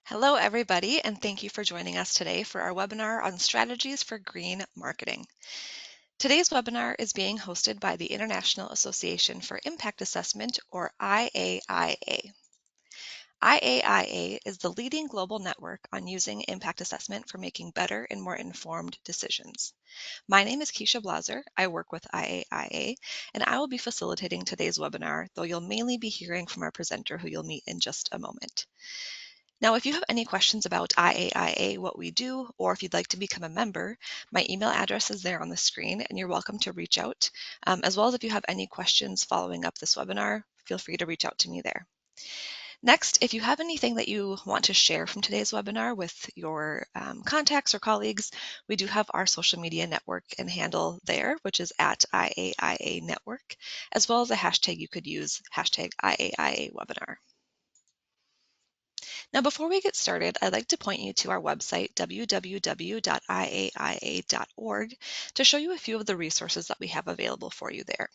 Hello, everybody, and thank you for joining us today for our webinar on strategies for green marketing. Today's webinar is being hosted by the International Association for Impact Assessment, or IAIA. IAIA is the leading global network on using impact assessment for making better and more informed decisions. My name is Keisha Blaser. I work with IAIA, and I will be facilitating today's webinar, though you'll mainly be hearing from our presenter who you'll meet in just a moment. Now, if you have any questions about IAIA, what we do, or if you'd like to become a member, my email address is there on the screen and you're welcome to reach out. As well as if you have any questions following up this webinar, feel free to reach out to me there. Next, if you have anything that you want to share from today's webinar with your contacts or colleagues, we do have our social media network and handle there, which is at IAIA Network, as well as a hashtag you could use, hashtag IAIA Webinar. Now, before we get started, I'd like to point you to our website, www.iaia.org, to show you a few of the resources that we have available for you there.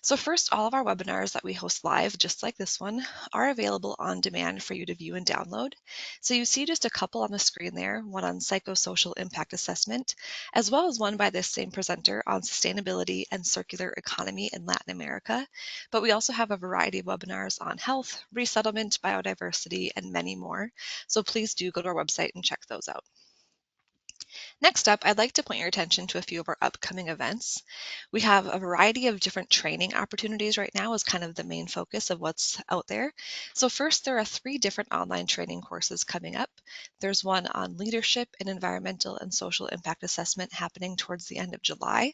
So first, all of our webinars that we host live, just like this one, are available on demand for you to view and download. So you see just a couple on the screen there, one on psychosocial impact assessment, as well as one by this same presenter on sustainability and circular economy in Latin America. But we also have a variety of webinars on health, resettlement, biodiversity, and many more. So please do go to our website and check those out. Next up, I'd like to point your attention to a few of our upcoming events. We have a variety of different training opportunities right now as kind of the main focus of what's out there. So first, there are 3 different online training courses coming up. There's one on leadership and environmental and social impact assessment happening towards the end of July,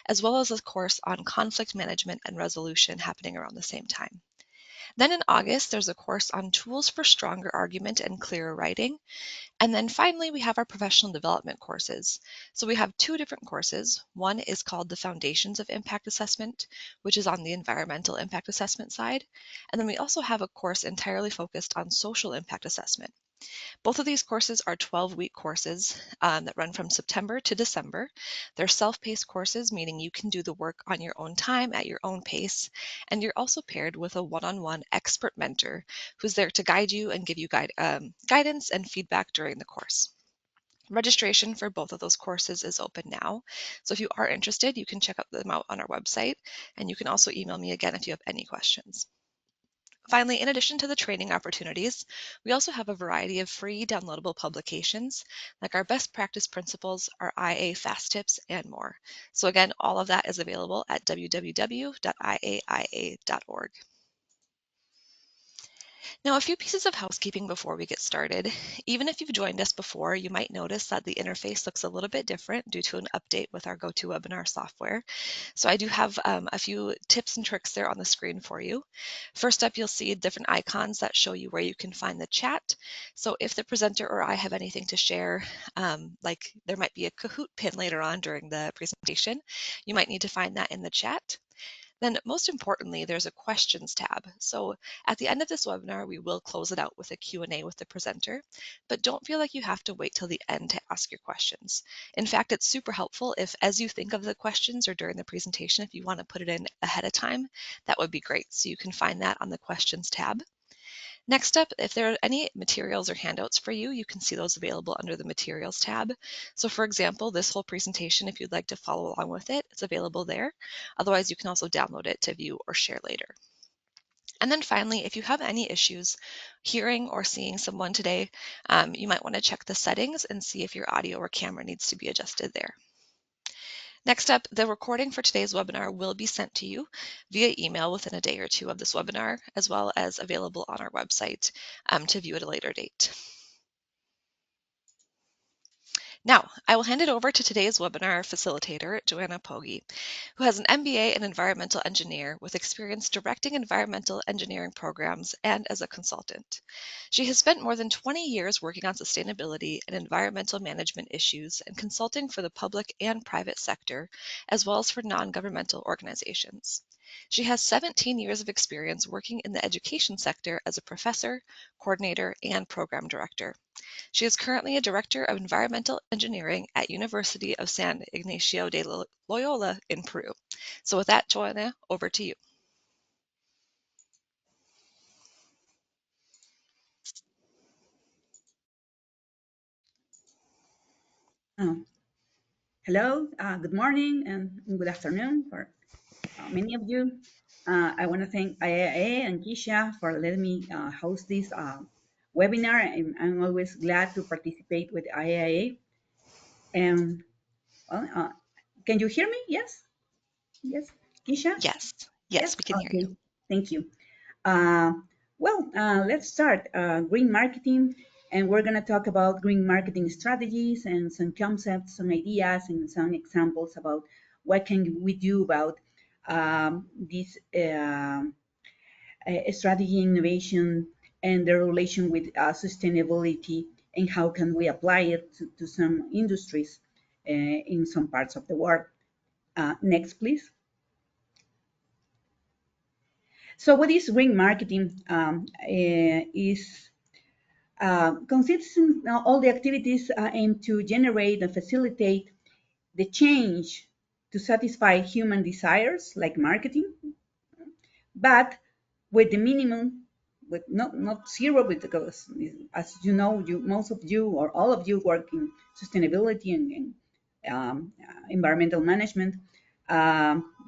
as well as a course on conflict management and resolution happening around the same time. Then in August, there's a course on tools for stronger argument and clearer writing. And then finally, we have our professional development courses. So we have 2 different courses. One is called the Foundations of Impact Assessment, which is on the environmental impact assessment side. And then we also have a course entirely focused on social impact assessment. Both of these courses are 12-week courses that run from September to December. They're self-paced courses, meaning you can do the work on your own time at your own pace. And you're also paired with a one-on-one expert mentor who's there to guide you and give you guidance and feedback during the course. Registration for both of those courses is open now. So if you are interested, you can check them out on our website. And you can also email me again if you have any questions. Finally, in addition to the training opportunities, we also have a variety of free downloadable publications, like our best practice principles, our IA fast tips, and more. So again, all of that is available at www.iaia.org. Now, a few pieces of housekeeping before we get started. Even if you've joined us before, you might notice that the interface looks a little bit different due to an update with our GoToWebinar software. So I do have a few tips and tricks there on the screen for you. First up, you'll see different icons that show you where you can find the chat. So if the presenter or I have anything to share, like there might be a Kahoot pin later on during the presentation, you might need to find that in the chat. Then most importantly, there's a questions tab. So at the end of this webinar, we will close it out with a Q&A with the presenter, but don't feel like you have to wait till the end to ask your questions. In fact, it's super helpful if as you think of the questions or during the presentation, if you want to put it in ahead of time, that would be great. So you can find that on the questions tab. Next up, if there are any materials or handouts for you, you can see those available under the materials tab. So for example, this whole presentation, if you'd like to follow along with it, it's available there. Otherwise, you can also download it to view or share later. And then finally, if you have any issues hearing or seeing someone today, you might want to check the settings and see if your audio or camera needs to be adjusted there. Next up, the recording for today's webinar will be sent to you via email within a day or 2 of this webinar, as well as available on our website to view at a later date. Now, I will hand it over to today's webinar facilitator, Johanna Poggi, who has an MBA in Environmental Engineer with experience directing environmental engineering programs and as a consultant. She has spent more than 20 years working on sustainability and environmental management issues and consulting for the public and private sector, as well as for non-governmental organizations. She has 17 years of experience working in the education sector as a professor, coordinator, and program director. She is currently a Director of Environmental Engineering at University of San Ignacio de Loyola in Peru. So with that, Joanna, over to you. Uh, Hello, good morning, and good afternoon for many of you. I want to thank IAIA and Kisha for letting me host this webinar. I'm always glad to participate with IAIA. And well, can you hear me? Yes, yes, Kisha. Yes, Yes. yes, we can hear you. Okay. Thank you. Uh, let's start green marketing, and we're going to talk about green marketing strategies and some concepts, some ideas, and some examples about what can we do about this strategy innovation and the relation with sustainability, and how can we apply it to some industries in some parts of the world. Next, please. So, what is green marketing? Is consists in all the activities aim to generate and facilitate the change to satisfy human desires, like marketing, but with the minimum, with not zero, because as you know, you most of you or all of you work in sustainability and environmental management,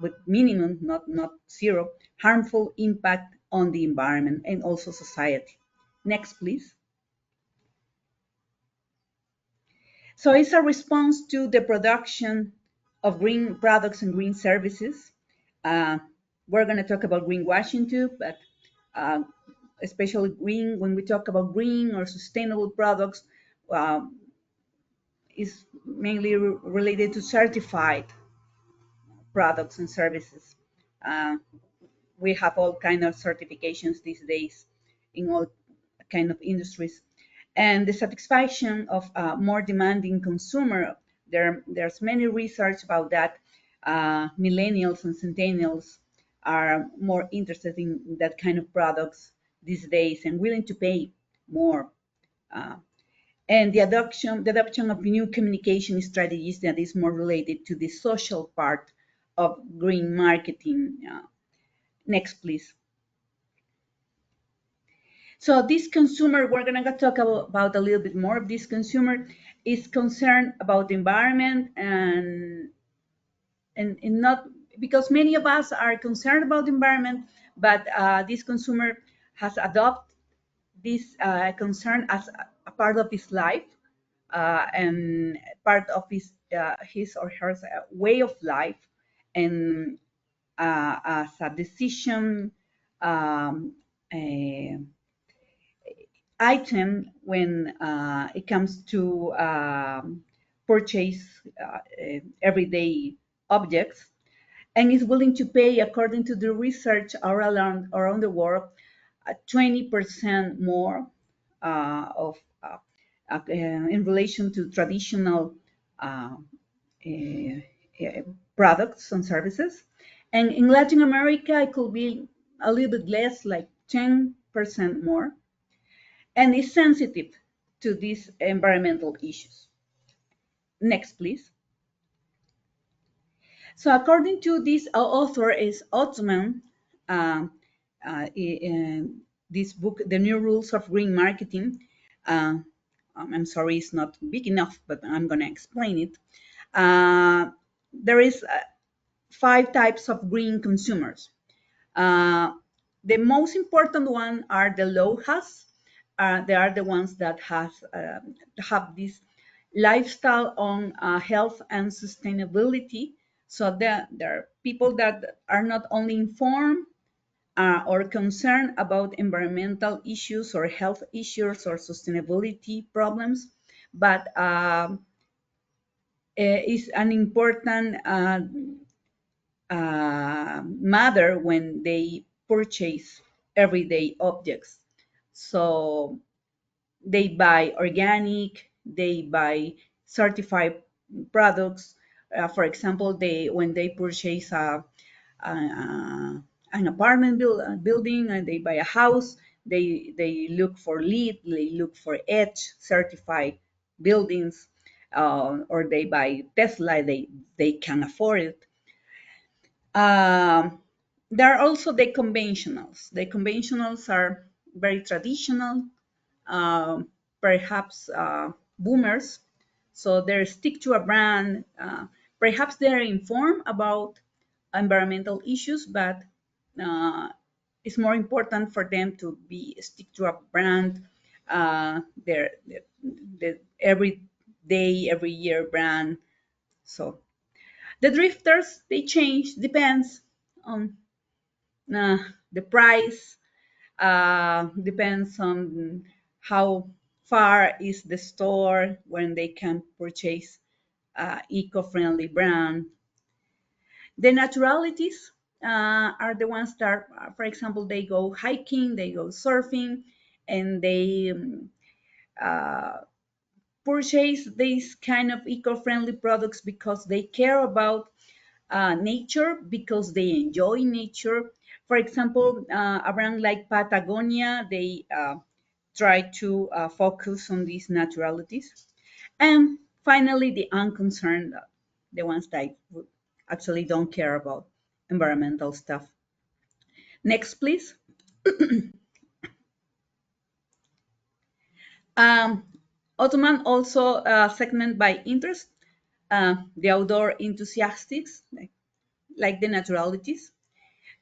with minimum, not zero, harmful impact on the environment and also society. Next, please. So it's a response to the production of green products and green services. Uh, we're going to talk about greenwashing too, but uh, especially green, when we talk about green or sustainable products, uh, is mainly related to certified products and services. Uh, we have all kind of certifications these days in all kind of industries, and the satisfaction of a more demanding consumer. There's many research about that. Millennials and centennials are more interested in that kind of products these days and willing to pay more. Uh, and the adoption of new communication strategies that is more related to the social part of green marketing. Next, please. So this consumer, we're going to talk about a little bit more of this consumer, is concerned about the environment, and not because many of us are concerned about the environment, but this consumer has adopted this concern as a part of his life, and part of his or her way of life, and as a decision, um, uh, item when it comes to purchase everyday objects, and is willing to pay, according to the research around the world, 20% more of in relation to traditional uh, uh, uh, products and services. And in Latin America, it could be a little bit less, like 10% more, and is sensitive to these environmental issues. Next, please. So according to this author is Ottoman, um, in this book, The New Rules of Green Marketing. Uh, I'm sorry, it's not big enough, but I'm going to explain it. There is 5 types of green consumers. Uh, the most important one are the low has. They are the ones that have this lifestyle on health and sustainability. So there are people that are not only informed or concerned about environmental issues or health issues or sustainability problems, but is an important matter when they purchase everyday objects. So they buy organic, they buy certified products. For example, they when they purchase an apartment building and they buy a house, they look for LEED, they look for EDGE certified buildings, or they buy Tesla, they can afford it. Um, there are also the conventionals. The conventionals are very traditional, perhaps boomers. So they stick to a brand. Perhaps they're informed about environmental issues, but uh, it's more important for them to be stick to a brand, their every day, every year brand. So the drifters, they change, depends on uh, the price, depends on how far is the store when they can purchase eco-friendly brand. The naturalities are the ones that, for example, they go hiking, they go surfing, and they uh, purchase these kind of eco-friendly products because they care about nature, because they enjoy nature. For example, a brand like Patagonia, they try to focus on these naturalities. And finally, the unconcerned, the ones that actually don't care about environmental stuff. Next, please. Um, Ottoman also segment by interest, the outdoor enthusiasts, like the naturalities,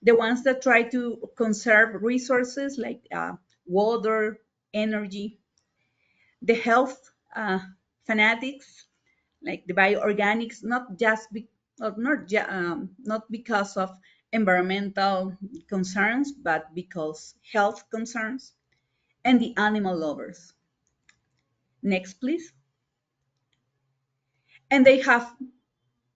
the ones that try to conserve resources like water, energy, the health fanatics, like the bioorganics, not just not because of environmental concerns, but because health concerns, and the animal lovers. Next, please. And they have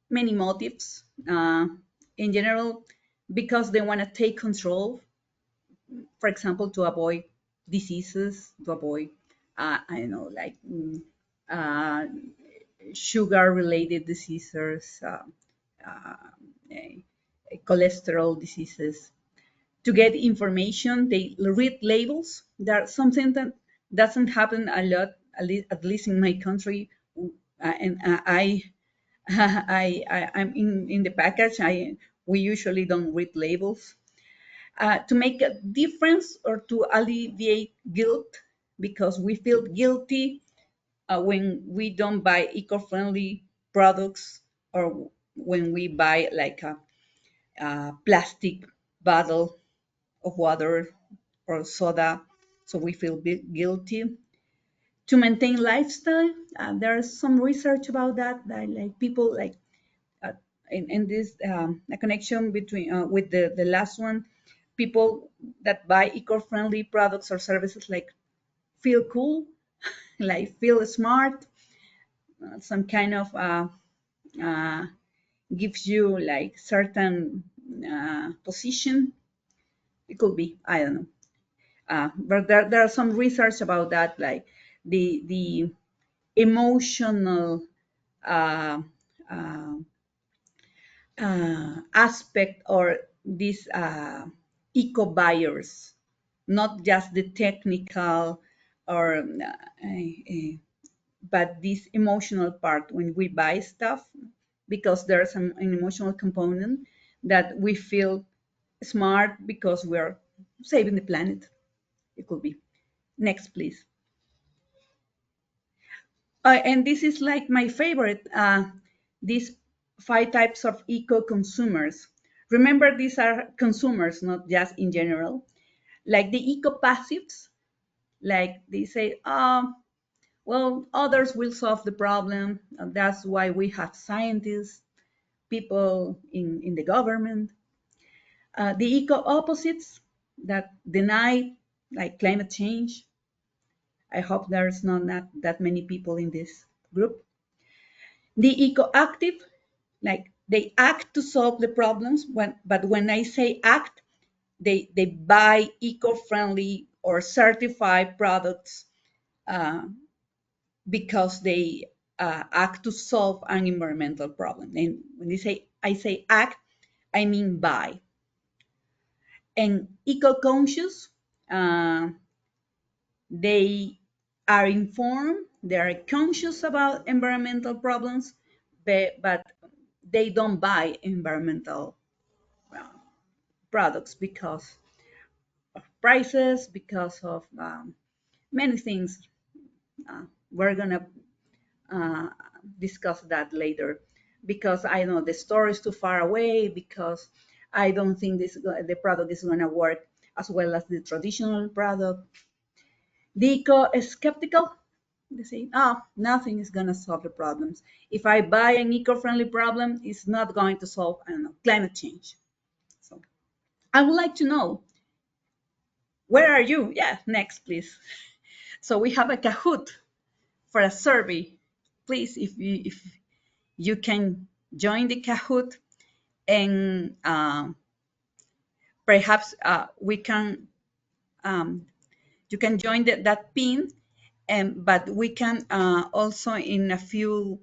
many motives. In general, because they want to take control, for example, to avoid diseases, to avoid, I don't know, like uh, sugar-related diseases, uh, eh, cholesterol diseases. To get information, they read labels. That's something that doesn't happen a lot, at least in my country. And I'm in the package. We usually don't read labels. To make a difference or to alleviate guilt, because we feel guilty when we don't buy eco-friendly products, or when we buy like a plastic bottle of water or soda, so we feel guilty. To maintain lifestyle, there's some research about that like people like uh, in this a connection between with the last one, people that buy eco-friendly products or services like feel cool, like feel smart, some kind of uh, gives you like certain position. It could be, I don't know, but there are some research about that, like the emotional uh, uh, aspect, or these eco buyers, not just the technical or but this emotional part when we buy stuff, because there's an emotional component that we feel smart because we're saving the planet. It could be. Next, please. And this is like my favorite, these 5 types of eco-consumers. Remember, these are consumers, not just in general. Like the eco-passives, like they say, well, others will solve the problem. And that's why we have scientists, people in the government. The eco-opposites that deny like climate change. I hope there's not that many people in this group. The eco-active, like they act to solve the problems, but when I say act, they buy eco-friendly or certified products uh, because they act to solve an environmental problem. And when I say act, I mean buy. And eco-conscious, uh, they are informed, they are conscious about environmental problems, but they don't buy environmental uh, products because of prices, because of many things. We're gonna uh, discuss that later, because I know the store is too far away, because I don't think the product is going to work as well as the traditional product. The eco-skeptical, they say, oh, nothing is going to solve the problems. If I buy an eco-friendly problem, it's not going to solve, I don't know, climate change. So I would like to know, where are you? Yeah, next, please. So we have a Kahoot for a survey. Please, if you can join the Kahoot, and perhaps we can you can join that pin, and but we can also in a few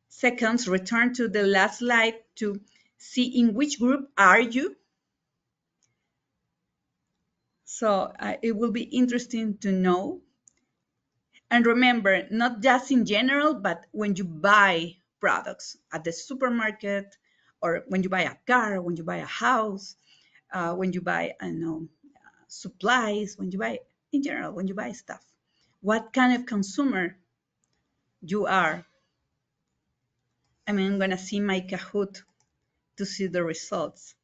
seconds return to the last slide to see in which group are you. So it will be interesting to know. And remember, not just in general, but when you buy products at the supermarket, or when you buy a car, when you buy a house, when you buy, I don't know, supplies, when you buy, in general, when you buy stuff, what kind of consumer you are. I mean, I'm gonna see my Kahoot to see the results.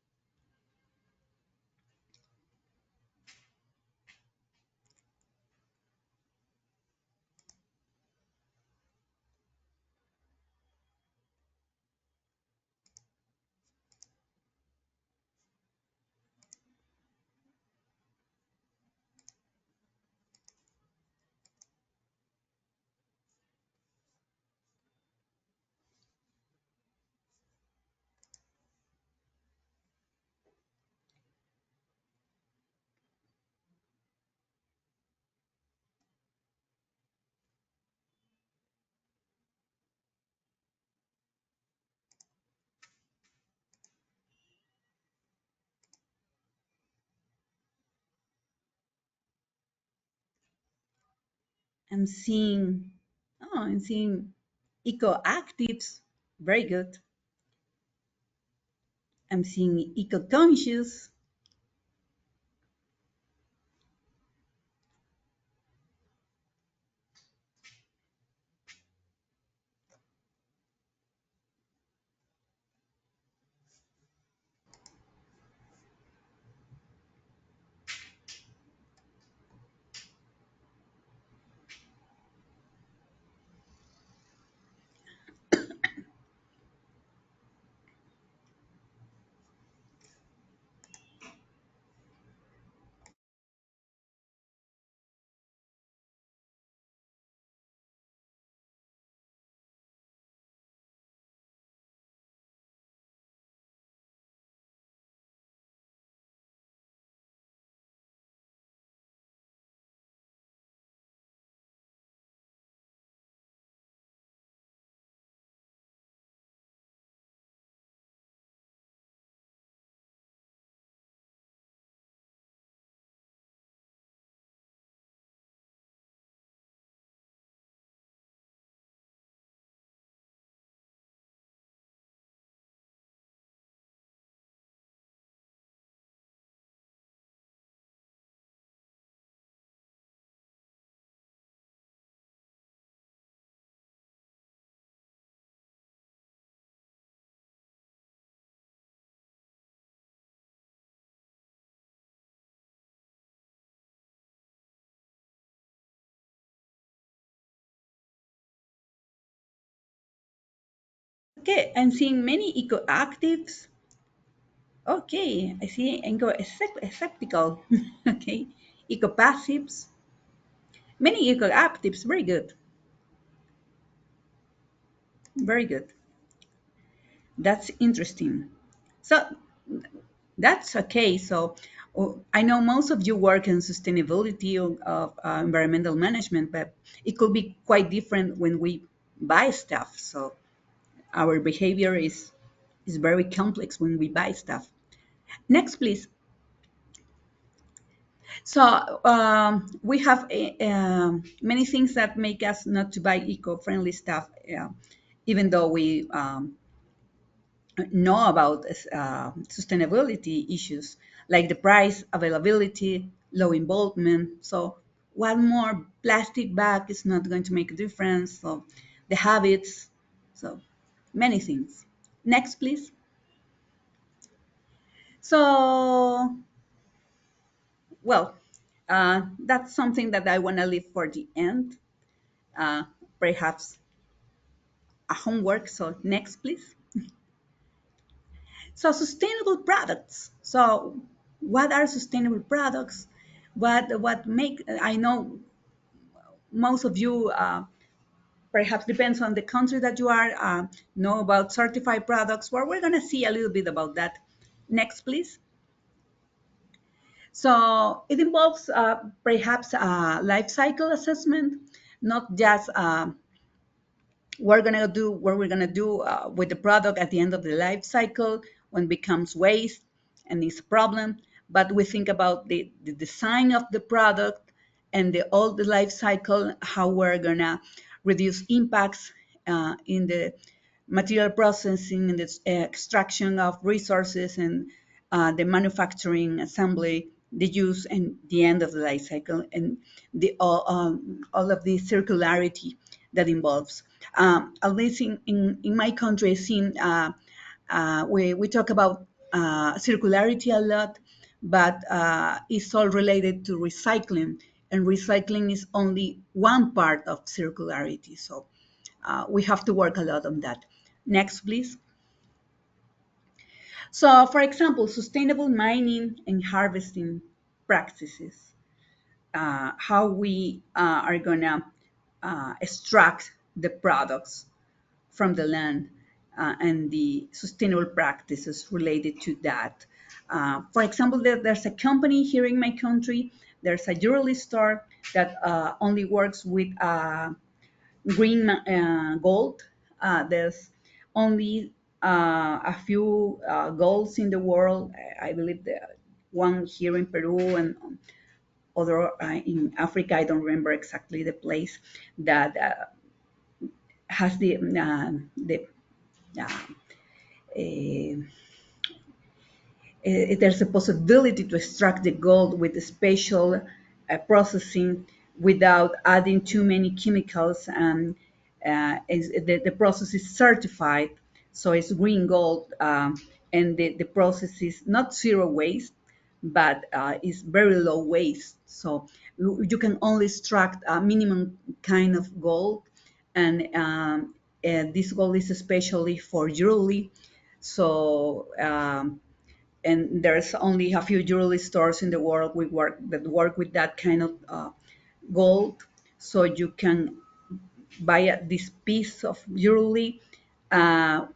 I'm seeing, oh, I'm seeing eco-actives, very good. I'm seeing eco-conscious. Okay, I'm seeing many eco-actives. Okay, I see eco-skeptical. Okay, eco-passives, many eco-actives, very good, very good. That's interesting. So that's okay. So I know most of you work in sustainability of environmental management, but it could be quite different when we buy stuff. So our behavior is very complex when we buy stuff. Next, please. So we have many things that make us not to buy eco-friendly stuff, even though we know about sustainability issues like the price, availability, low involvement. So one more plastic bag is not going to make a difference. So the habits, so many things. Next, please. So, well, that's something that I want to leave for the end, uh, perhaps a homework. So, next, please. So, sustainable products. So, what are sustainable products? What make, I know most of you perhaps depends on the country that you are, know about certified products. Well, we're going to see a little bit about that. Next, please. So it involves perhaps a life cycle assessment, not just what we're gonna do with the product at the end of the life cycle when it becomes waste and it's a problem, but we think about the design of the product and all the life cycle, how we're gonna reduce impacts in the material processing and the extraction of resources and the manufacturing, assembly, the use, and the end of the life cycle, and all of the circularity that involves. At least in my country, I've seen we talk about circularity a lot, but it's all related to recycling, and recycling is only one part of circularity. So we have to work a lot on that. Next, please. So, for example, sustainable mining and harvesting practices, how we are going to extract the products from the land and the sustainable practices related to that. For example, there's a company here in my country, there's a jewelry store that only works with green gold. There's only a few golds in the world. I believe the one here in Peru and other in Africa. I don't remember exactly the place that has the uh, there's a possibility to extract the gold with a special processing without adding too many chemicals, and the process is certified, so it's green gold, and the process is not zero waste, but is very low waste. So you can only extract a minimum kind of gold, and this gold is especially for jewelry. So and there's only a few jewelry stores in the world that work with that kind of gold. So you can buy this piece of jewelry uh,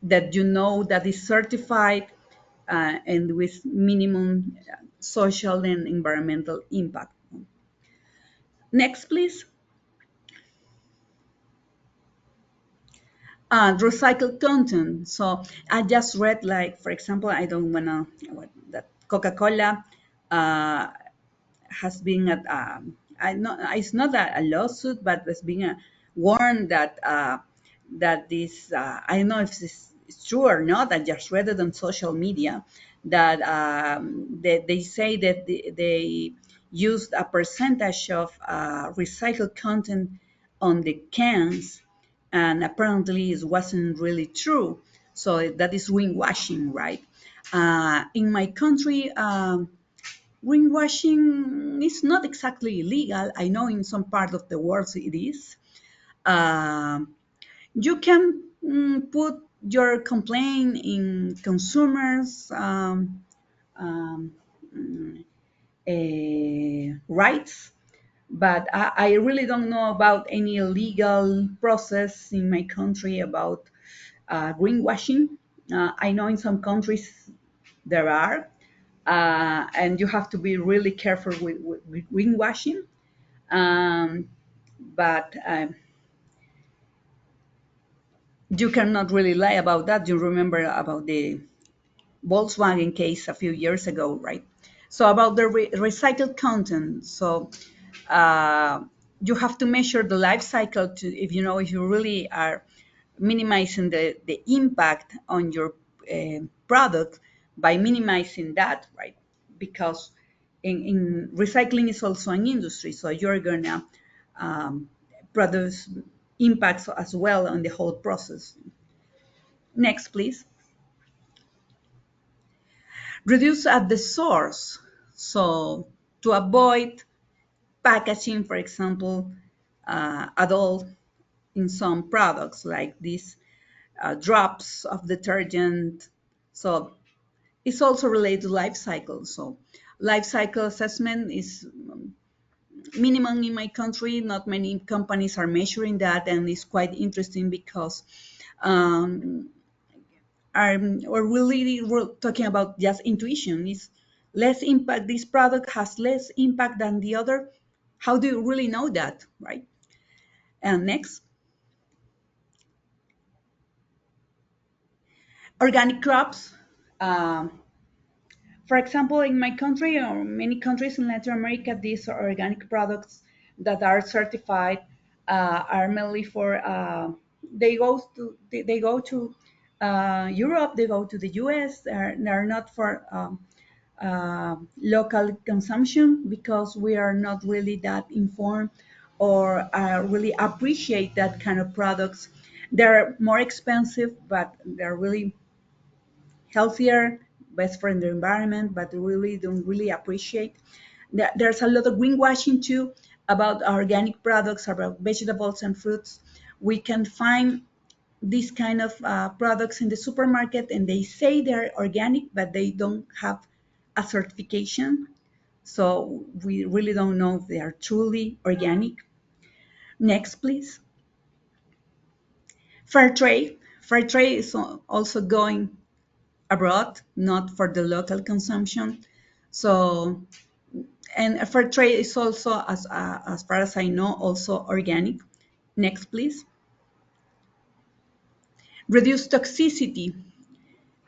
that you know that is certified and with minimum social and environmental impact. Next, please. Recycled content. So I just read, like, for example, I don't want to, that Coca-Cola has been at it's not a lawsuit, but there's been a warn that that this I don't know if this is true or not. I just read it on social media that they say that they used a percentage of recycled content on the cans, and apparently it wasn't really true. So that is greenwashing, right? In my country. Greenwashing is not exactly illegal. I know in some part of the world it is. You can put your complaint in consumers' um, rights, but I really don't know about any legal process in my country about greenwashing. I know in some countries there are, and you have to be really careful with greenwashing. Um, but you cannot really lie about that. You remember about the Volkswagen case a few years ago, right? So about the recycled content. So uh, you have to measure the life cycle to, if you know, if you really are minimizing the impact on your product by minimizing that, right? Because in recycling is also an industry, so you're gonna um, produce impacts as well on the whole process. Next, please. Reduce at the source. So to avoid packaging, for example, at all in some products like these drops of detergent. So it's also related to life cycle. So life cycle assessment is minimum in my country. Not many companies are measuring that, and it's quite interesting because um, we're talking about just intuition. Is less impact. This product has less impact than the other. How do you really know that, right? And next, organic crops. Um, For example, in my country or many countries in Latin America, these organic products that are certified are mainly for they go to Europe, they go to the US. They're not for local consumption because we are not really that informed or really appreciate that kind of products. They're more expensive, but they're really healthier, best for the environment, but really don't really appreciate. There's a lot of greenwashing too about organic products, about vegetables and fruits. We can find these kind of products in the supermarket and they say they're organic, but they don't have a certification. So we really don't know if they are truly organic. Next, please. Fair trade. Fair trade is also going abroad, not for the local consumption. So, and fair trade is also, as far as I know, also organic. Next, please. Reduce toxicity,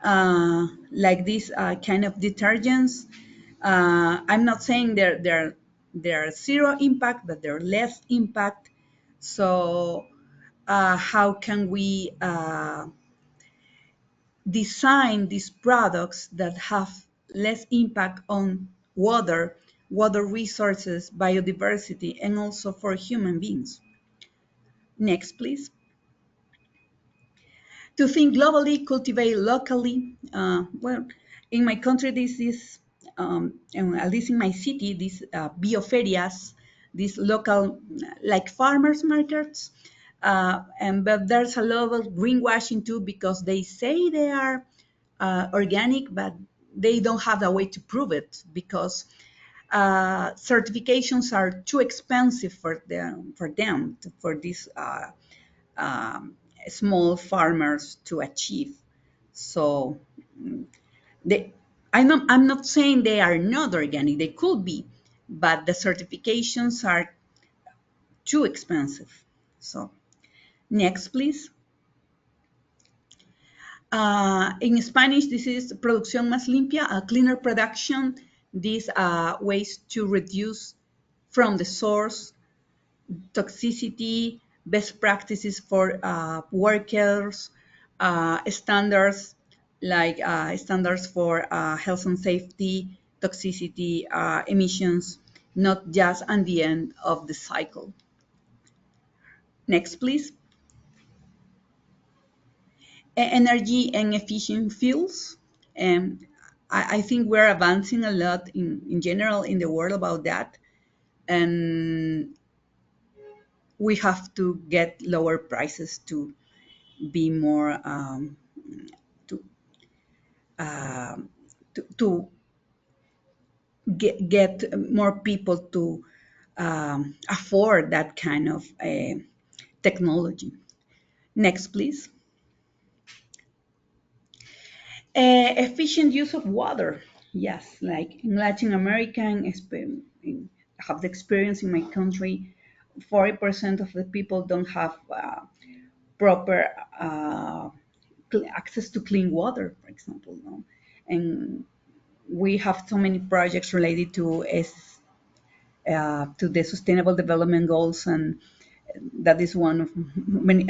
like these kind of detergents. I'm not saying they're zero impact, but they're less impact. So, how can we design these products that have less impact on water resources, biodiversity, and also for human beings? Next, please. To think globally, cultivate locally. Well, in my country, this is, and at least in my city, these bioferias, these local, like farmers markets. And but there's a lot of greenwashing too because they say they are organic, but they don't have a way to prove it because certifications are too expensive for these um, small farmers to achieve. So they, I'm not saying they are not organic. They could be, but the certifications are too expensive. So next, please. In Spanish, this is producción más limpia, a cleaner production. These ways to reduce from the source toxicity, best practices for workers, standards like standards for health and safety, toxicity, emissions, not just at the end of the cycle. Next, please. Energy and efficient fuels. Um, I think we're advancing a lot in general in the world about that. And we have to get lower prices to be more to, um, to get more people to afford that kind of technology. Next, please. Efficient use of water. Yes, like in Latin America, I have the experience in my country, 40% of the people don't have proper access to clean water, for example. No? And we have so many projects related to the Sustainable Development Goals, and that is one of many,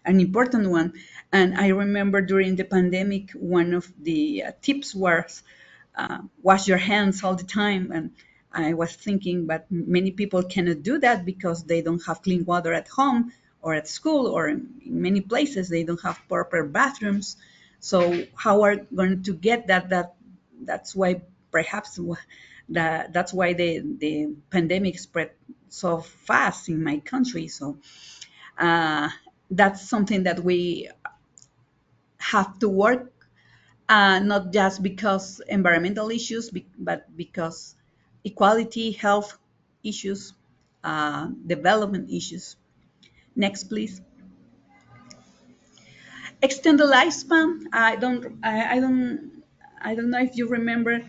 an important one. And I remember during the pandemic, one of the tips was wash your hands all the time. And I was thinking, but many people cannot do that because they don't have clean water at home or at school or in many places they don't have proper bathrooms. So how are going to get that's why perhaps that's why the pandemic spread so fast in my country. So uh, that's something that we have to work, not just because environmental issues, but because equality, health issues, development issues. Next, please. Extend the lifespan. I don't know if you remember,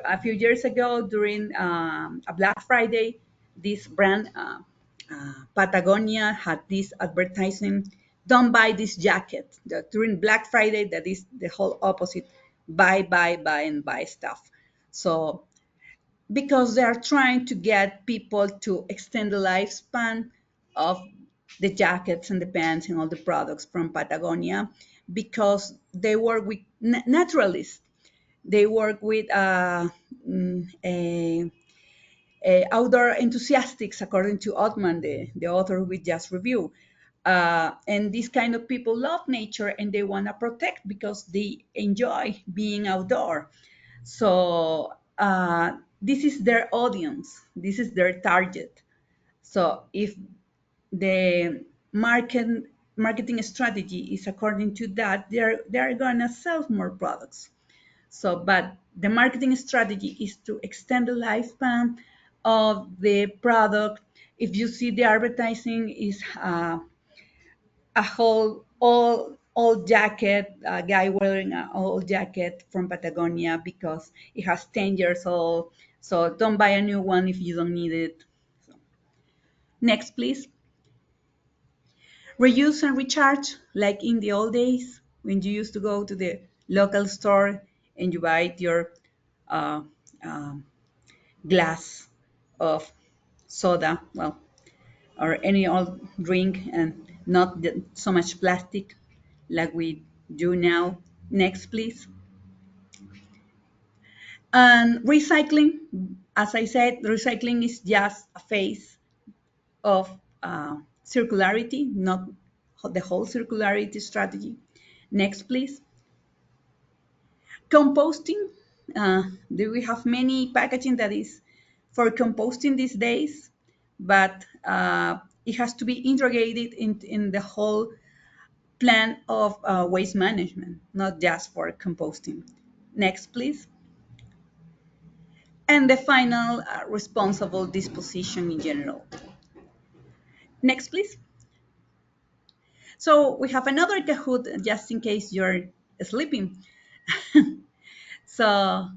a few years ago during a Black Friday, this brand Patagonia had this advertising. Don't buy this jacket. During Black Friday, that is the whole opposite. Buy, and buy stuff. So because they are trying to get people to extend the lifespan of the jackets and the pants and all the products from Patagonia, because they work with naturalists. They work with outdoor enthusiasts, according to Ottman, the author we just reviewed. And these kind of people love nature and they want to protect because they enjoy being outdoor. So this is their audience, this is their target. So if the marketing strategy is according to that, they're gonna sell more products. So, but the marketing strategy is to extend the lifespan of the product. If you see the advertising is a whole all jacket, a guy wearing an old jacket from Patagonia because it has 10 years old. So don't buy a new one if you don't need it. So, next, please. Reuse and recharge, like in the old days when you used to go to the local store and you buy your uh, um, glass of soda, well, or any old drink, and not so much plastic like we do now. Next, please. And recycling, as I said, recycling is just a phase of circularity, not the whole circularity strategy. Next, please. Composting. Do we have many packaging that is for composting these days? But it has to be integrated in the whole plan of waste management, not just for composting. Next, please. And the final, responsible disposition in general. Next, please. So we have another Kahoot just in case you're sleeping. So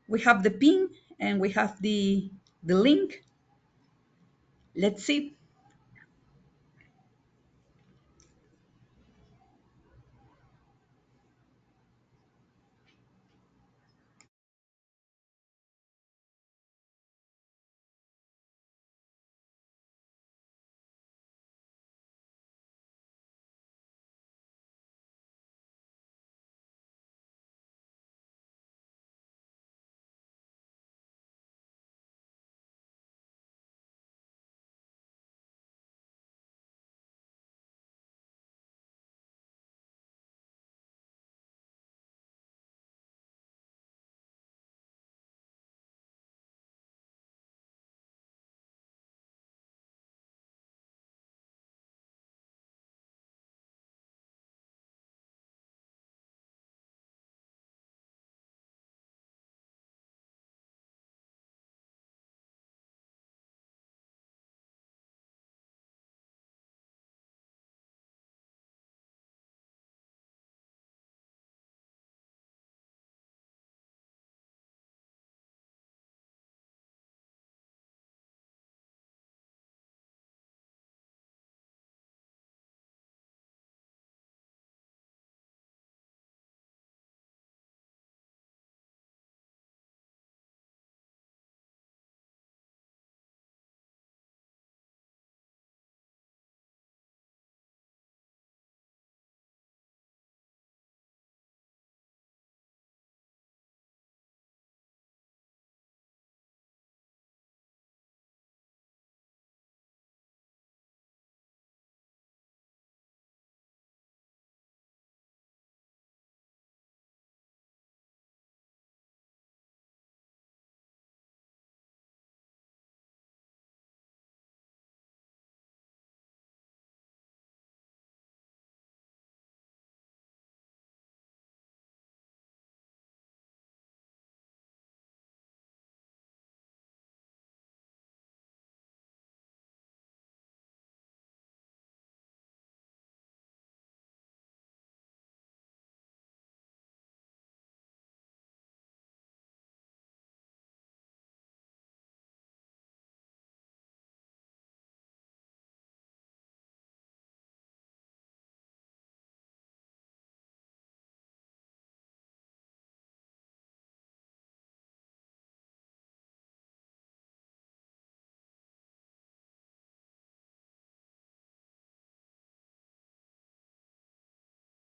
we have the pin and we have the link. Let's see.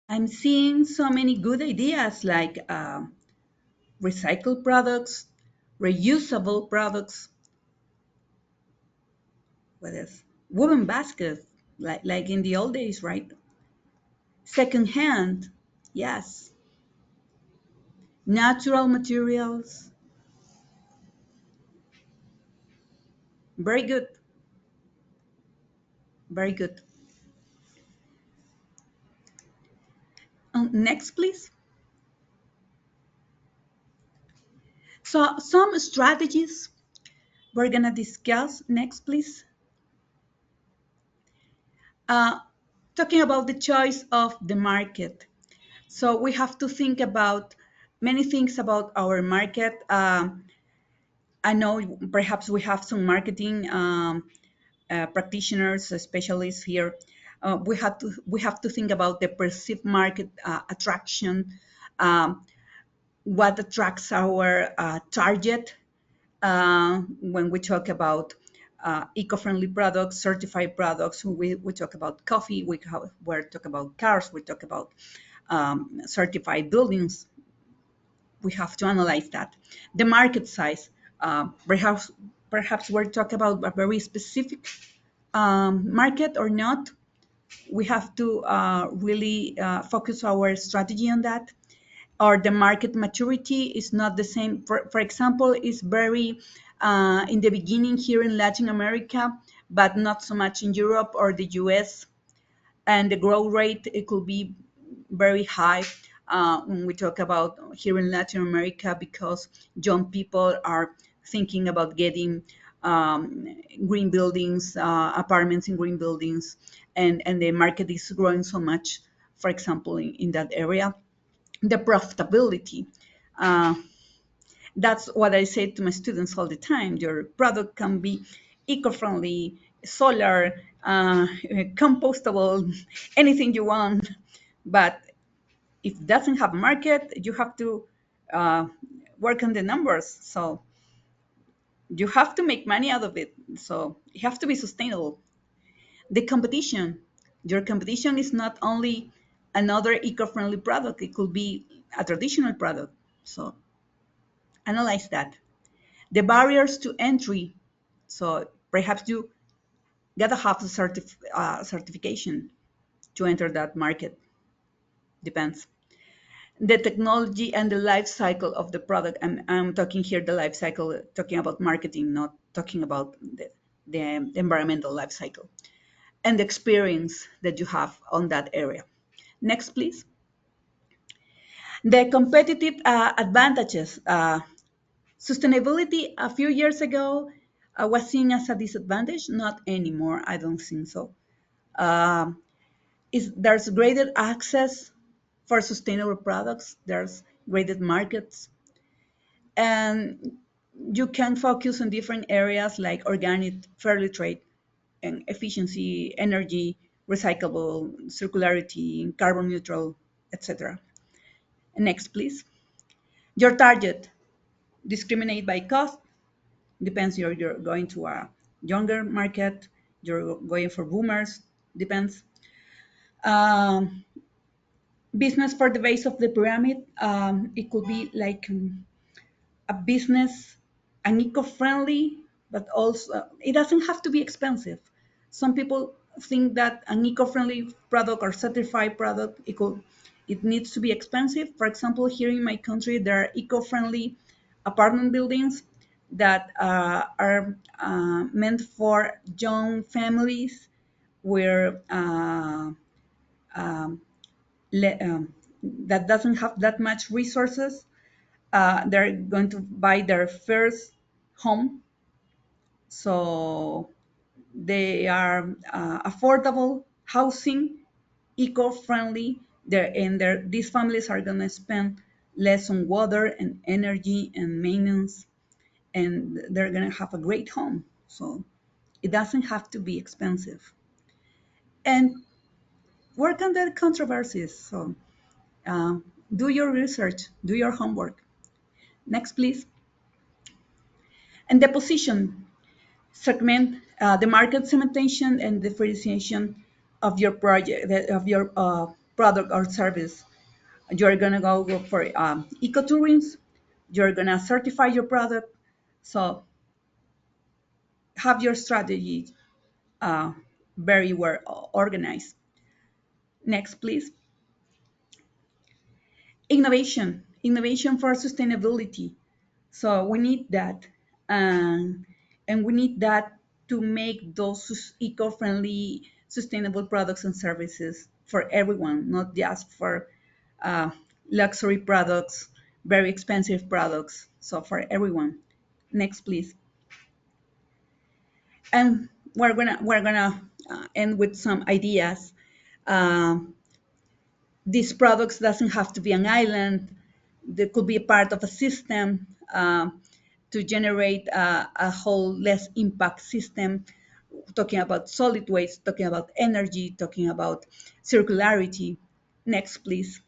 I'm seeing so many good ideas like recycled products, reusable products, what else? Woven baskets, like in the old days, right? Second hand, yes. Natural materials, very good, very good. Next, please. So, some strategies we're gonna discuss next, please. Uh, Talking about the choice of the market. So, we have to think about many things about our market. I know perhaps we have some marketing practitioners, specialists here. We have to think about the perceived market attraction, um, what attracts our target when we talk about eco-friendly products, certified products. We talk about coffee. We talk about cars. We talk about certified buildings. We have to analyze that. The market size. Perhaps we're talking about a very specific market or not. We have to really focus our strategy on that. Or the market maturity is not the same. For example, is very in the beginning here in Latin America, but not so much in Europe or the US. And the growth rate, it could be very high when we talk about here in Latin America, because young people are thinking about getting green buildings, apartments in green buildings, and the market is growing so much, for example, in that area. The profitability. Uh, that's what I say to my students all the time. Your product can be eco-friendly, solar, compostable, anything you want. But if it doesn't have a market, you have to uh, work on the numbers. So you have to make money out of it. So you have to be sustainable. The competition. Your competition is not only another eco-friendly product. It could be a traditional product. So analyze that. The barriers to entry. So perhaps you gotta have the certification to enter that market. Depends. The technology and the life cycle of the product. I'm talking here the life cycle, talking about marketing, not talking about the environmental life cycle. And the experience that you have on that area. Next, please. The competitive advantages. Sustainability a few years ago was seen as a disadvantage, not anymore. I don't think so. Um, there's greater access for sustainable products. There's greater markets, and you can focus on different areas like organic, fairly trade, and efficiency, energy, recyclable, circularity, carbon neutral, etc. Next, please. Your target. Discriminate by cost. Depends. You're going to a younger market. You're going for boomers. Depends. Um, Business for the base of the pyramid. It could be like a business, an eco-friendly, but also it doesn't have to be expensive. Some people think that an eco-friendly product or certified product, it needs to be expensive. For example, here in my country, there are eco-friendly apartment buildings that are meant for young families where um, that doesn't have that much resources. They're going to buy their first home, so they are affordable housing, eco-friendly. These families are going to spend less on water and energy and maintenance, and they're going to have a great home. So it doesn't have to be expensive. And work on the controversies. So uh, do your research, do your homework. Next, please. And the position. Segment the market segmentation and differentiation of your project, of your product or service. You're gonna go for ecotourism. You're gonna certify your product. So have your strategy uh, very well organized. Next, please. Innovation for sustainability. So we need that, and we need that to make those eco-friendly, sustainable products and services for everyone, not just for uh, luxury products, very expensive products. So for everyone. Next, please. And we're gonna end with some ideas. Um, these products doesn't have to be an island. They could be a part of a system to generate a whole less impact system. Talking about solid waste, talking about energy, talking about circularity. Next, please.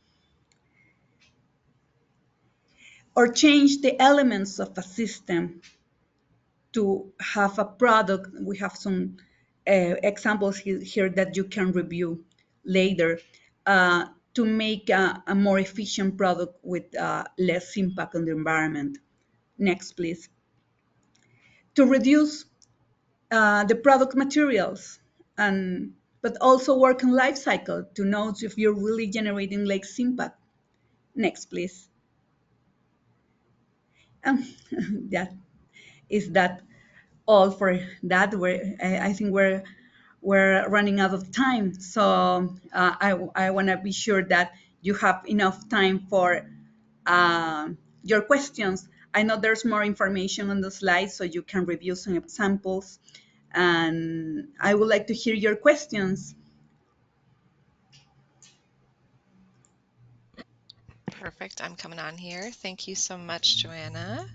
Or change the elements of a system to have a product. We have some examples here that you can review later to make a more efficient product with less impact on the environment. Next, please. To reduce the product materials and but also work on life cycle to know if you're really generating less impact. Next, please. Um, that is that all for that. I think we're running out of time. So I want to be sure that you have enough time for your questions. I know there's more information on the slides, so you can review some examples. And I would like to hear your questions. Perfect. I'm coming on here. Thank you so much, Joanna.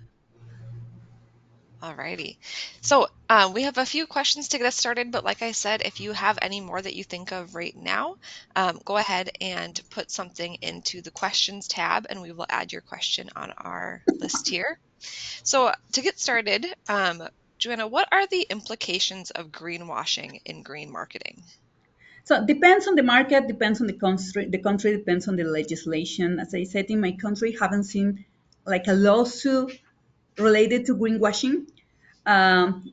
Alrighty. So we have a few questions to get us started, but like I said, if you have any more that you think of right now, go ahead and put something into the questions tab and we will add your question on our list here. So to get started, Joanna, what are the implications of greenwashing in green marketing? So it depends on the market, depends on the country depends on the legislation. As I said, in my country, haven't seen like a lawsuit related to greenwashing.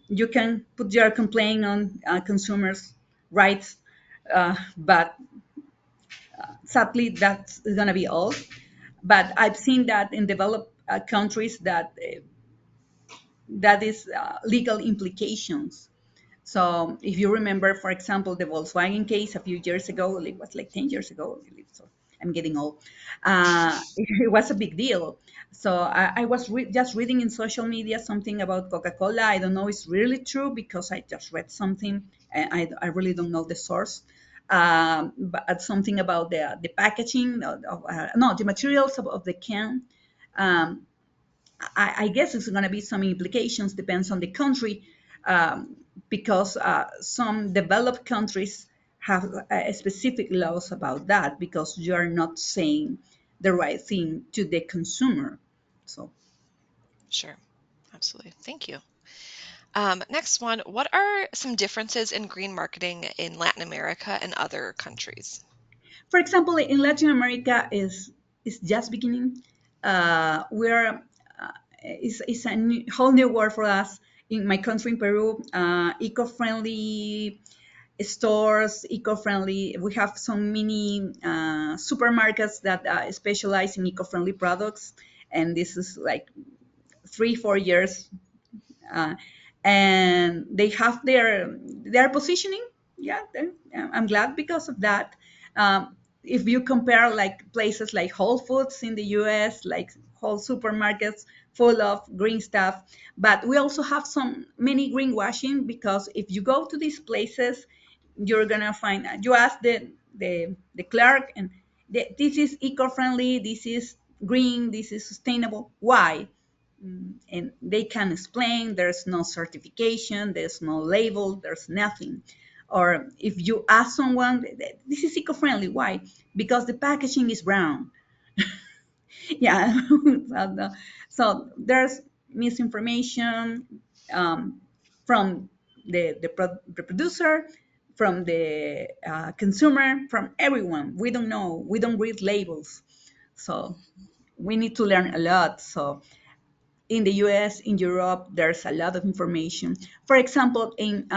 You can put your complaint on consumers' rights, but sadly, that's going to be all. But I've seen that in developed countries that is legal implications. So if you remember, for example, the Volkswagen case a few years ago, it was like 10 years ago, so I'm getting old. It was a big deal. So I was just reading in social media something about Coca-Cola. I don't know if it's really true because I just read something. And I really don't know the source. But something about the packaging, no, the materials of the can. Um, I guess it's going to be some implications, depends on the country, um, because some developed countries have specific laws about that because you are not saying the right thing to the consumer. So, Sure, absolutely. Thank you. Next one, what are some differences in green marketing in Latin America and other countries? for example, in Latin America is just beginning. We're it's a whole new world for us. In my country, in Peru, eco-friendly stores, eco-friendly. We have some mini supermarkets that specialize in eco-friendly products, and this is like 3 4 years, uh, and they have their positioning. Yeah, I'm glad because of that. If you compare like places like Whole Foods in the U.S., like whole supermarkets full of green stuff, but we also have some many greenwashing because if you go to these places, you're gonna find you ask the clerk and this is eco-friendly, this is green, this is sustainable. Why? And they can explain there's no certification, there's no label, there's nothing. Or if you ask someone, this is eco-friendly, why? Because the packaging is brown. Yeah. So there's misinformation um, from the producer, from the consumer, from everyone. We don't know. We don't read labels. So we need to learn a lot. So in the US, in Europe, there's a lot of information. For example, in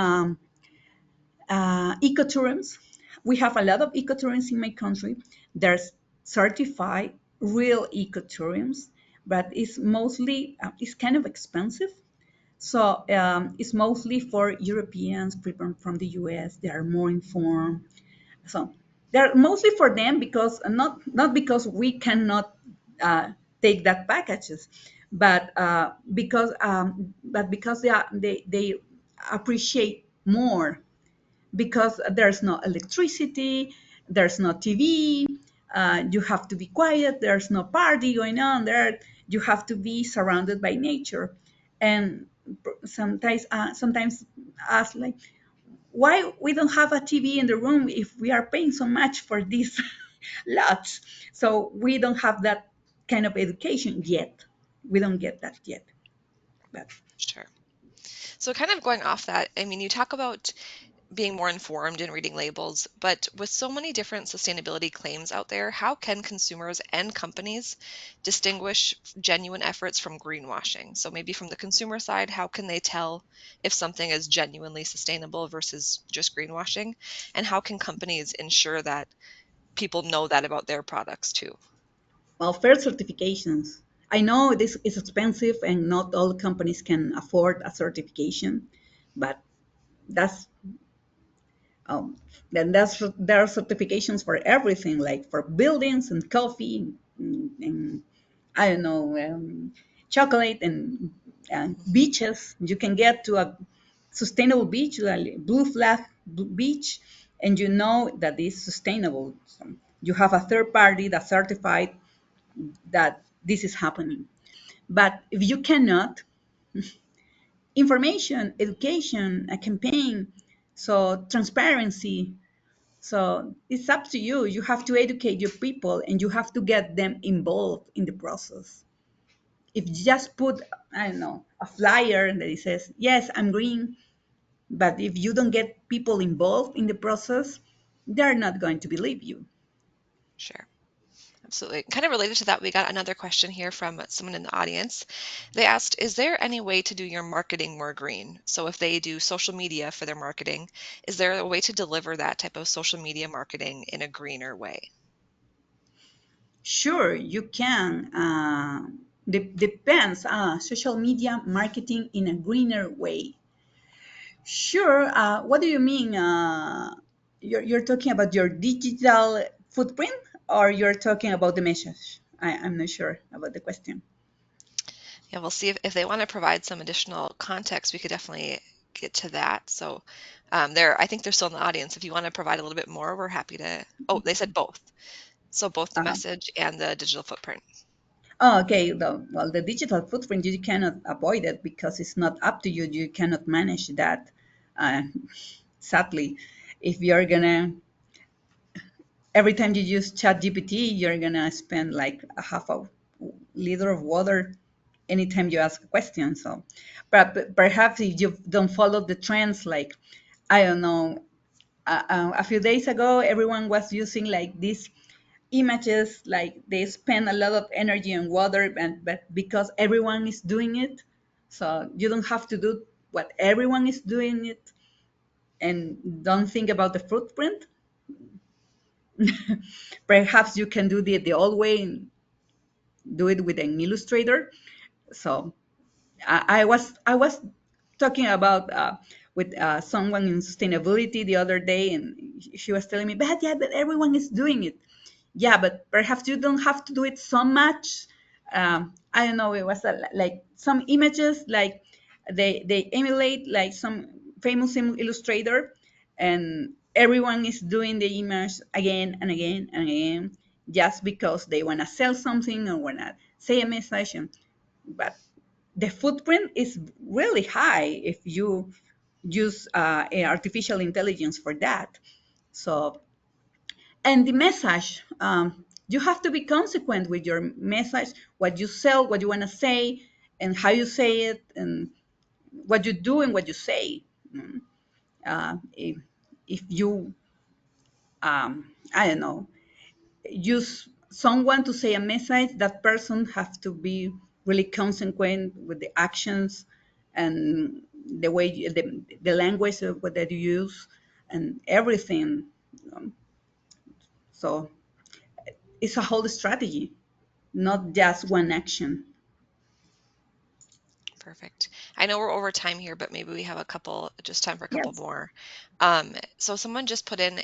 ecotourism, we have a lot of ecotourism in my country. There's certified real ecotourism, but it's mostly, it's kind of expensive. So it's mostly for Europeans, people from the US. They are more informed. So they're mostly for them because not because we cannot take that packages, but because they appreciate more because there's no electricity, there's no TV. You have to be quiet. There's no party going on there. You have to be surrounded by nature, and sometimes ask like, why we don't have a TV in the room if we are paying so much for these lots? So we don't have that kind of education yet. We don't get that yet. But Sure. So, kind of going off that, I mean, you talk about being more informed and reading labels, but with so many different sustainability claims out there, how can consumers and companies distinguish genuine efforts from greenwashing? So, maybe from the consumer side, how can they tell if something is genuinely sustainable versus just greenwashing? And how can companies ensure that people know that about their products too? well, fair certifications. I know this is expensive and not all companies can afford a certification, but that's um, then there are certifications for everything, like for buildings and coffee and I don't know, chocolate and beaches. You can get to a sustainable beach, like blue flag beach, and you know that it's sustainable. So you have a third party that certified that this is happening. But if you cannot, information, education, a campaign, so transparency. So it's up to you. You have to educate your people and you have to get them involved in the process. If you just put, I don't know, a flyer that it says, yes, I'm green, but if you don't get people involved in the process, they're not going to believe you. Sure. Absolutely. Kind of related to that, we got another question here from someone in the audience. They asked, is there any way to do your marketing more green? So if they do social media for their marketing, is there a way to deliver that type of social media marketing in a greener way? Sure, you can. Depends. Social media marketing in a greener way. Sure. What do you mean? You're talking about your digital footprint, or you're talking about the message? I'm not sure about the question. Yeah, we'll see if they want to provide some additional context, we could definitely get to that. So I think they're still in the audience. If you want to provide a little bit more, we're happy to. Oh, they said both. So both the Uh-huh. message and the digital footprint. Oh, okay. Well, the digital footprint, you cannot avoid it because it's not up to you. You cannot manage that. Uh, Sadly, if you're gonna every time you use ChatGPT, you're gonna spend like a half a liter of water anytime you ask a question. So, but perhaps if you don't follow the trends, like I don't know, a few days ago, everyone was using like these images, like they spend a lot of energy and water, and but because everyone is doing it, so you don't have to do what everyone is doing it, and don't think about the footprint. Perhaps you can do the old way and do it with an illustrator. So I was talking about with someone in sustainability the other day, and she was telling me, but yeah, but everyone is doing it. Yeah, but perhaps you don't have to do it so much. I don't know. It was like some images, like they emulate like some famous illustrator, and everyone is doing the image again and again and again just because they want to sell something or want to say a message. But the footprint is really high if you use artificial intelligence for that. So, and the message, you have to be consequent with your message, what you sell, what you want to say, and how you say it, and what you do and what you say. Mm. Uh, if you, I don't know, use someone to say a message, that person have to be really consequent with the actions and the way the language that you use and everything. Um, so it's a whole strategy, not just one action. Perfect. I know we're over time here, but maybe we have a couple, just time for a couple Yes. more. So someone just put in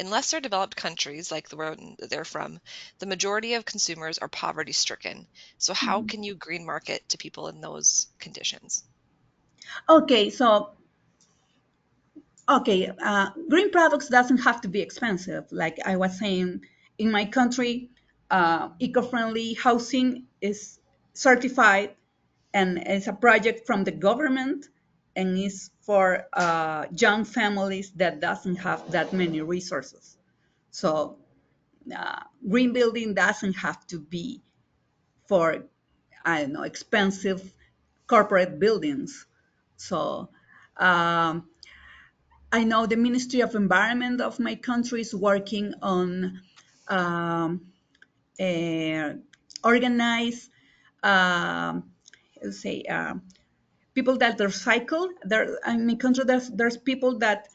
lesser developed countries like the one they're from, the majority of consumers are poverty stricken. So how Mhm. can you green market to people in those conditions? Okay, so okay, green products doesn't have to be expensive. Like I was saying, in my country, eco-friendly housing is certified, and it's a project from the government, and is for young families that doesn't have that many resources. So green building doesn't have to be for, I don't know, expensive corporate buildings. So um, I know the Ministry of Environment of my country is working on um, uh, organize, um, let's say, people that recycle. There in my country, there's people that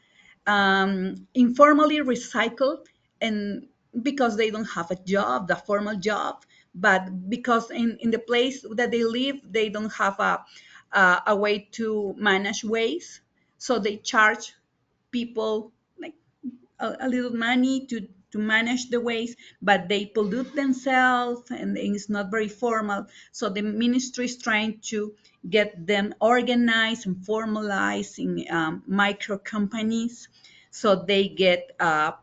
informally recycle, and because they don't have a job, the formal job, but because in the place that they live, they don't have a way to manage waste, so they charge people like a little money to manage the waste, but they pollute themselves, and it's not very formal. So the ministry is trying to get them organized and formalized in micro companies, so they get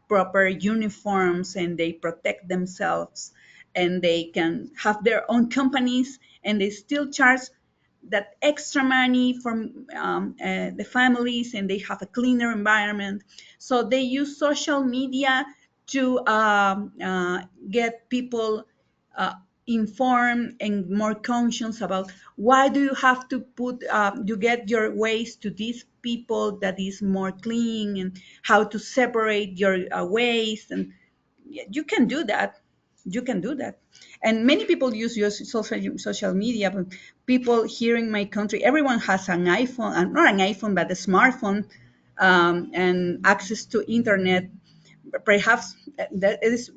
proper uniforms and they protect themselves, and they can have their own companies, and they still charge that extra money from the families, and they have a cleaner environment. So they use social media to get people uh, informed and more conscious about why do you have to put you get your waste to these people that is more clean, and how to separate your waste. And you can do that. You can do that. And many people use social media, but people here in my country, everyone has an iPhone, not an iPhone, but a smartphone, and access to internet. Perhaps that is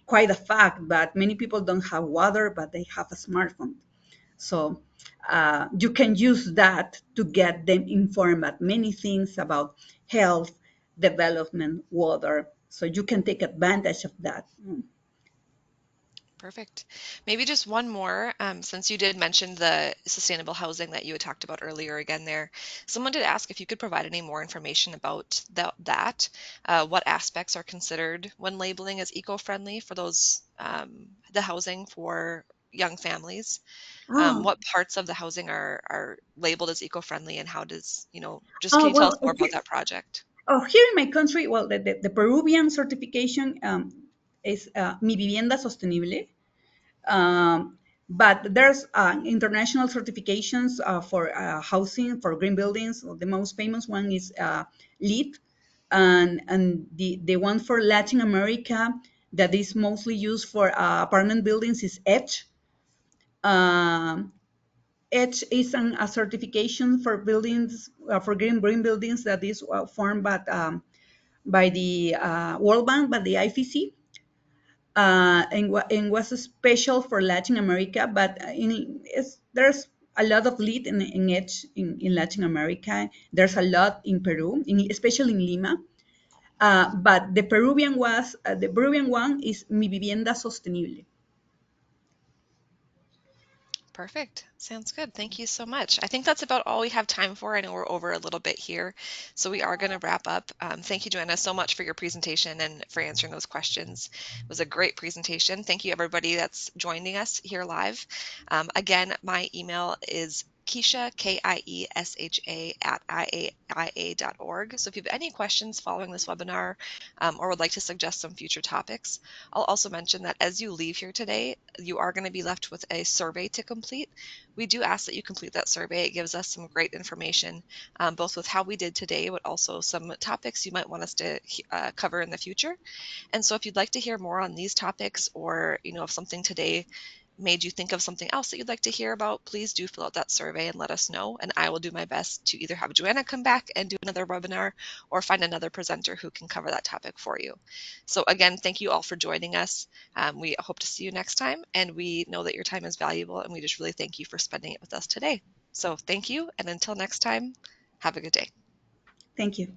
quite a fact, but many people don't have water, but they have a smartphone. So you can use that to get them informed about many things about health, development, water. So you can take advantage of that. Perfect. Maybe just one more, since you did mention the sustainable housing that you had talked about earlier again there. Someone did ask if you could provide any more information about what aspects are considered when labeling as eco-friendly for those, the housing for young families. Oh, What parts of the housing are labeled as eco-friendly and how does, just can oh you tell us well, more about that project? here in my country, well, the Peruvian certification is Mi Vivienda Sostenible. Um, but there's international certifications for housing, for green buildings. The most famous one is LEED, and the one for Latin America that is mostly used for apartment buildings is EDGE. Um, EDGE is a certification for buildings, for green buildings, that is formed by the World Bank, by the IFC, and was special for Latin America. But there's a lot of lead in it in Latin America. There's a lot in Peru, especially in Lima. But the Peruvian one is Mi Vivienda Sostenible. Perfect. Sounds good. Thank you so much. I think that's about all we have time for. I know we're over a little bit here, so we are going to wrap up. Thank you, Joanna, so much for your presentation and for answering those questions. It was a great presentation. Thank you, everybody that's joining us here live. Again, my email is Kiesha, Kiesha at IAIA.org. So if you have any questions following this webinar or would like to suggest some future topics, I'll also mention that as you leave here today, you are going to be left with a survey to complete. We do ask that you complete that survey. It gives us some great information, both with how we did today, but also some topics you might want us to cover in the future. And so if you'd like to hear more on these topics, or if something today made you think of something else that you'd like to hear about, please do fill out that survey and let us know. And I will do my best to either have Johanna come back and do another webinar or find another presenter who can cover that topic for you. So again, thank you all for joining us. We hope to see you next time, and we know that your time is valuable, and we just really thank you for spending it with us today. So thank you, and until next time, have a good day. Thank you.